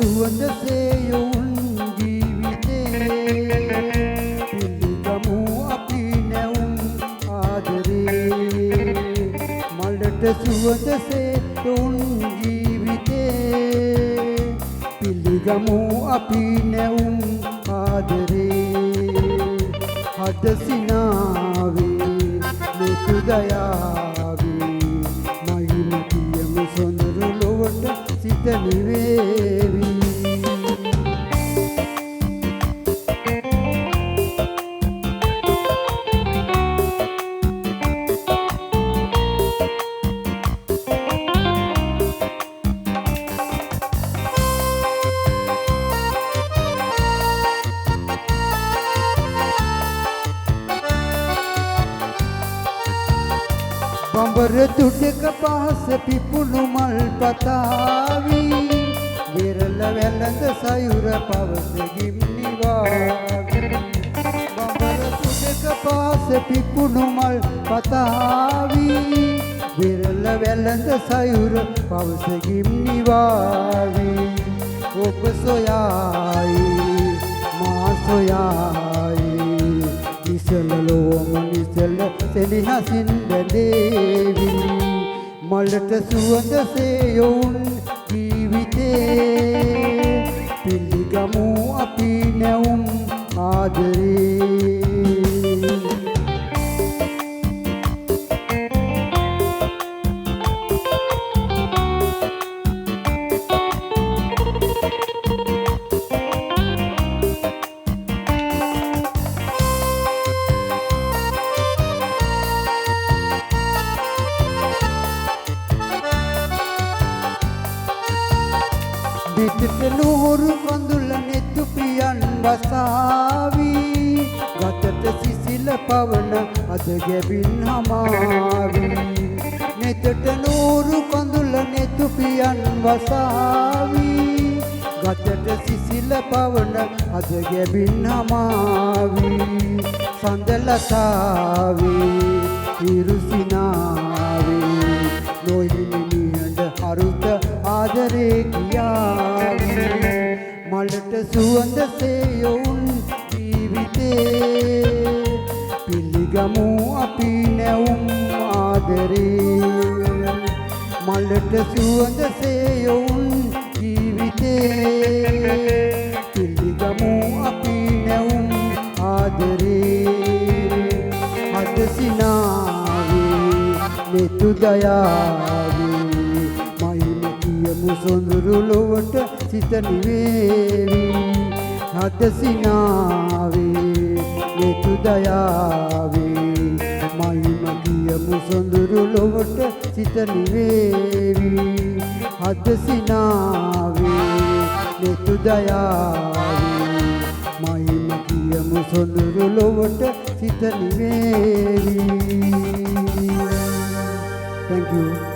සුවඳසේ යොවුන් ජීවිතේ පිළිගමු අපි නැවුම් ආදරේ මලට සුවඳසේ යොවුන් ජීවිතේ පිළිගමු අපි නැවුම් ආදරේ හද සිනාවේ මෙතු දයාවේ මහිම කියමු සොඳුරු ලොවට සිත නිවේවි බඹර තුඩක පහස පිපුණු මල් පතාවි විරල වැළඳ සයුර පවස ගිම්නි වාවි බඹර තුඩක පහස පිපුණු මල් පතාවි විරල වැළඳ සයුර පවස ගිම්නි වාවි ඔබ සොයායි මා සොයායි නිසල ලෝම නිසල සෙනෙහසින් බැඳේවි මලට සුවඳසේ යොවුන් ජීවිතේ පිළිගමු අපි නැවුම් ආදරේ පිටට නුහුරු කඳුල නෙතු පියන් වසාවි ගතට සිසිල පවන අද ගැබින් හමාවි නෙතට නුහුරු කඳුල නෙතු පියන් වසාවි ගතට සිසිල පවන අද ගැබින් හමාවි සඳලතාවි ඉරුසිනාවි නොහිමි නිහඬ අරුත ආදරේ කියාවි මලට සුවඳසේ යොවුන් ජීවිතේ පිළිගමු අපි නැවුම් ආදරේ මලට සුවඳසේ යොවුන් ජීවිතේ පිළිගමු අපි නැවුම් ආදරේ හද සිනාවේ මෙතු දයාවේ කියමු සොඳුරු ලොවට සිත නිවේවි හද සිනාවේ මෙතු දයාවේ මහිම කියමු සොඳුරු ලොවට සිත නිවේවි හද සිනාවේ මෙතු දයාවේ මහිම කියමු සොඳුරු ලොවට සිත නිවේවි Thank you.